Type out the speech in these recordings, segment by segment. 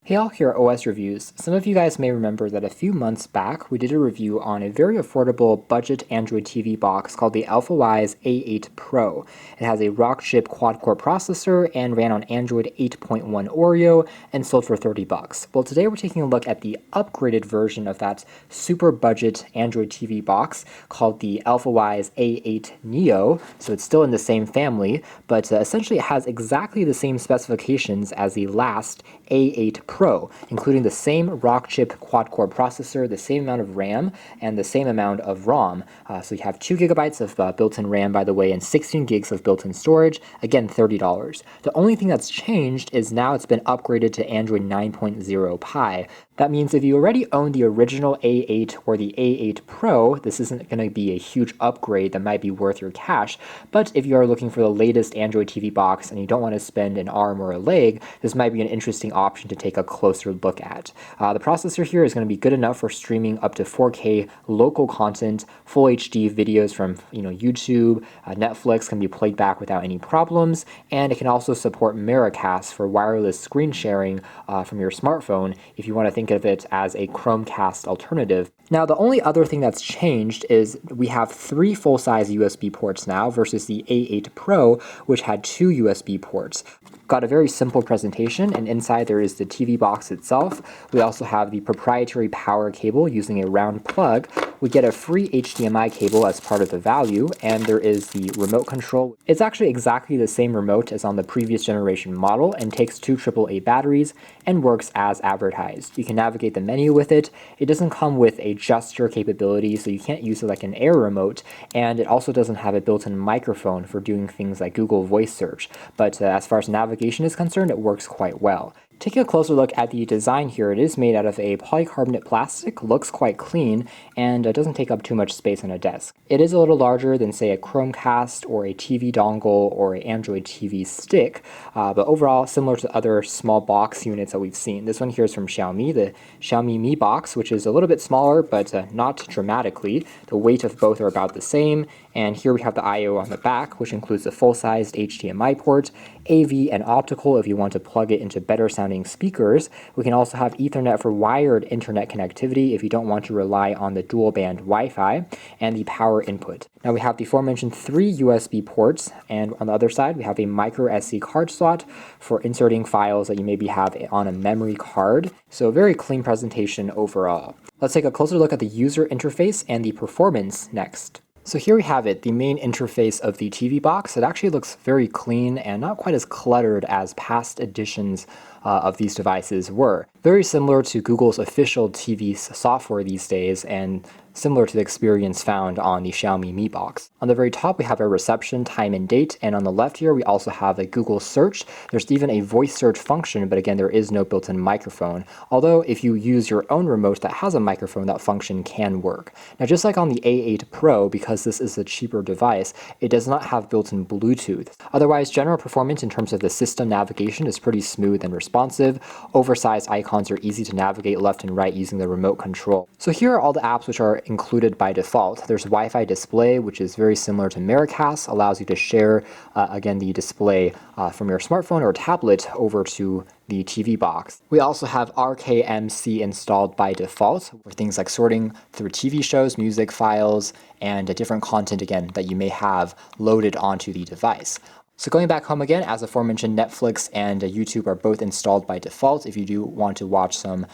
Hey all, here at OS Reviews. Some of you guys may remember that a few months back we did a review on a very affordable budget Android TV box called the Alfawise A8 Pro. It has a Rockchip quad-core processor and ran on Android 8.1 Oreo and sold for $30. Well, today we're taking a look at the upgraded version of that super budget Android TV box called the Alfawise A8 Neo. So it's still in the same family, but essentially it has exactly the same specifications as the last A8 Pro, including the same Rockchip quad-core processor, the same amount of RAM, and the same amount of ROM. So you have 2 gigabytes of built-in RAM, by the way, and 16 gigs of built-in storage. Again, $30. The only thing that's changed is now it's been upgraded to Android 9.0 Pie. That means if you already own the original A8 or the A8 Pro, this isn't going to be a huge upgrade that might be worth your cash. But if you are looking for the latest Android TV box and you don't want to spend an arm or a leg, this might be an interesting option to take a closer look at. The processor here is going to be good enough for streaming up to 4K local content, full HD videos from YouTube, Netflix can be played back without any problems, and it can also support Miracast for wireless screen sharing from your smartphone if you want to think of it as a Chromecast alternative. Now, the only other thing that's changed is we have 3 full-size USB ports now versus the A8 Pro, which had 2 USB ports. Got a very simple presentation, and inside there is the TV box itself. We also have the proprietary power cable using a round plug. We get a free HDMI cable as part of the value, and there is the remote control. It's actually exactly the same remote as on the previous generation model and takes 2 AAA batteries and works as advertised. You can navigate the menu with it. It doesn't come with a gesture capability, so you can't use it like an Air remote, and it also doesn't have a built-in microphone for doing things like Google Voice Search. But as far as navigation is concerned, it works quite well. Taking a closer look at the design here, it is made out of a polycarbonate plastic, looks quite clean, and doesn't take up too much space on a desk. It is a little larger than, say, a Chromecast or a TV dongle or an Android TV stick, but overall similar to other small box units that we've seen. This one here is from Xiaomi, the Xiaomi Mi Box, which is a little bit smaller, but not dramatically. The weight of both are about the same, and here we have the I/O on the back, which includes a full-sized HDMI port, AV and optical if you want to plug it into better sounding speakers. We can also have Ethernet for wired internet connectivity if you don't want to rely on the dual band Wi-Fi, and the power input. Now we have the aforementioned 3 USB ports, and on the other side we have a micro SD card slot for inserting files that you maybe have on a memory card. So very clean presentation overall. Let's take a closer look at the user interface and the performance next. So here we have it, the main interface of the TV box. It actually looks very clean and not quite as cluttered as past editions of these devices were. Very similar to Google's official TV software these days, and similar to the experience found on the Xiaomi Mi Box. On the very top, we have a reception, time and date, and on the left here, we also have a Google search. There's even a voice search function, but again, there is no built-in microphone. Although, if you use your own remote that has a microphone, that function can work. Now, just like on the A8 Pro, because this is a cheaper device, it does not have built-in Bluetooth. Otherwise, general performance in terms of the system navigation is pretty smooth and responsive. Oversized icons are easy to navigate left and right using the remote control. So here are all the apps which are included by default. There's Wi-Fi display, which is very similar to Miracast, allows you to share, again, the display from your smartphone or tablet over to the TV box. We also have RKMC installed by default for things like sorting through TV shows, music files, and different content, again, that you may have loaded onto the device. So going back home again, as aforementioned, Netflix and YouTube are both installed by default if you do want to watch some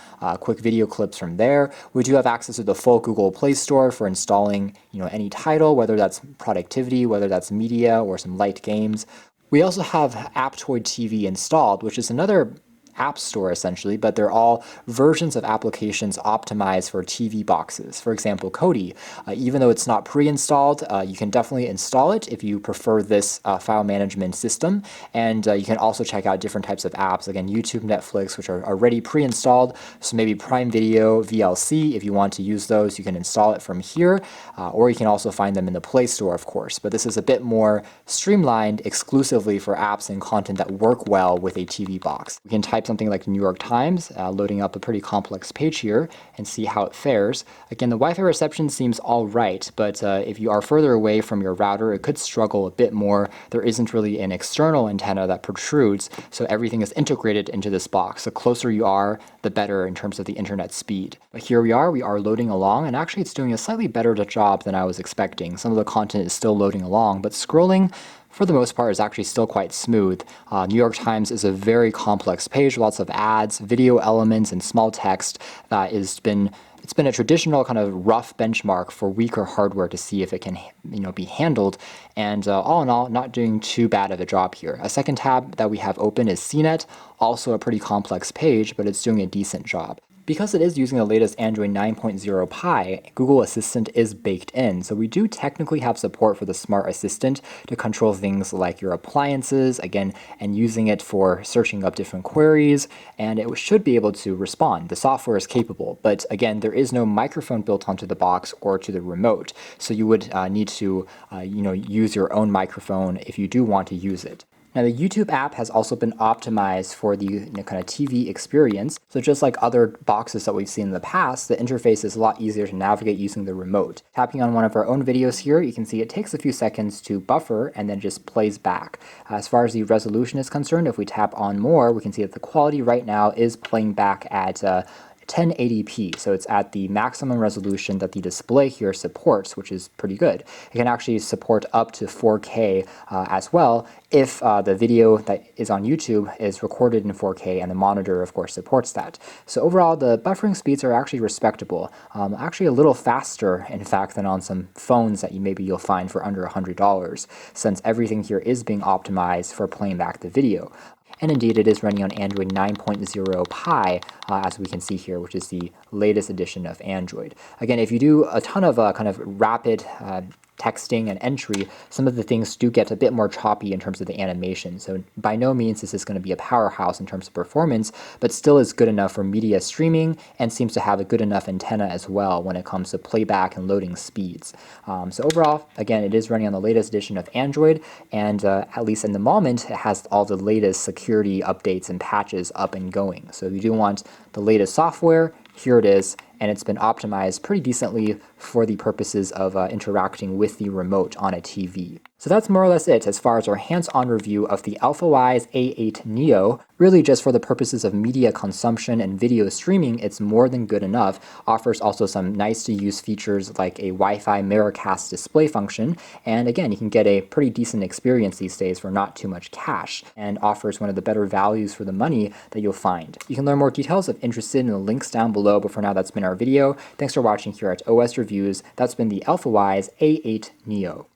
quick video clips from there. We do have access to the full Google Play Store for installing any title, whether that's productivity, whether that's media, or some light games. We also have Aptoide TV installed, which is another app store essentially, but they're all versions of applications optimized for TV boxes. For example, Kodi, even though it's not pre-installed, you can definitely install it if you prefer this file management system, and you can also check out different types of apps, again, YouTube, Netflix, which are already pre-installed, so maybe Prime Video, VLC, if you want to use those, you can install it from here, or you can also find them in the Play Store, of course, but this is a bit more streamlined exclusively for apps and content that work well with a TV box. We can type type something like New York Times, loading up a pretty complex page here, and see how it fares. Again, the Wi-Fi reception seems all right, but if you are further away from your router, it could struggle a bit more. There isn't really an external antenna that protrudes, so everything is integrated into this box. The closer you are, the better in terms of the internet speed. But here we are loading along, and actually it's doing a slightly better job than I was expecting. Some of the content is still loading along, but scrolling for the most part is actually still quite smooth. New York Times is a very complex page, lots of ads, video elements, and small text that it's been a traditional kind of rough benchmark for weaker hardware to see if it can be handled, and all in all, not doing too bad of a job here. A second tab that we have open is CNET, also a pretty complex page, but it's doing a decent job. Because it is using the latest Android 9.0 Pie, Google Assistant is baked in, so we do technically have support for the Smart Assistant to control things like your appliances, again, and using it for searching up different queries, and it should be able to respond. The software is capable, but again, there is no microphone built onto the box or to the remote, so you would need to use your own microphone if you do want to use it. Now, the YouTube app has also been optimized for the kind of TV experience. So just like other boxes that we've seen in the past, the interface is a lot easier to navigate using the remote. Tapping on one of our own videos here, you can see it takes a few seconds to buffer and then just plays back. As far as the resolution is concerned, if we tap on more, we can see that the quality right now is playing back at 1080p, so it's at the maximum resolution that the display here supports, which is pretty good. It can actually support up to 4K as well if the video that is on YouTube is recorded in 4K and the monitor, of course, supports that. So overall, the buffering speeds are actually respectable, actually a little faster, in fact, than on some phones that you'll find for under $100, since everything here is being optimized for playing back the video. And indeed, it is running on Android 9.0 Pie, as we can see here, which is the latest edition of Android. Again, if you do a ton of kind of rapid texting and entry, some of the things do get a bit more choppy in terms of the animation. So by no means is this going to be a powerhouse in terms of performance, but still is good enough for media streaming and seems to have a good enough antenna as well when it comes to playback and loading speeds. So overall, again, it is running on the latest edition of Android, and at least in the moment, it has all the latest security updates and patches up and going. So if you do want the latest software, here it is, and it's been optimized pretty decently for the purposes of interacting with the remote on a TV. So that's more or less it as far as our hands-on review of the Alfawise A8 Neo. Really just for the purposes of media consumption and video streaming, it's more than good enough. Offers also some nice to use features like a Wi-Fi Miracast display function, and again, you can get a pretty decent experience these days for not too much cash, and offers one of the better values for the money that you'll find. You can learn more details if interested in the links down below, but for now that's been our video. Thanks for watching here at OS Reviews. That's been the Alfawise A8 Neo.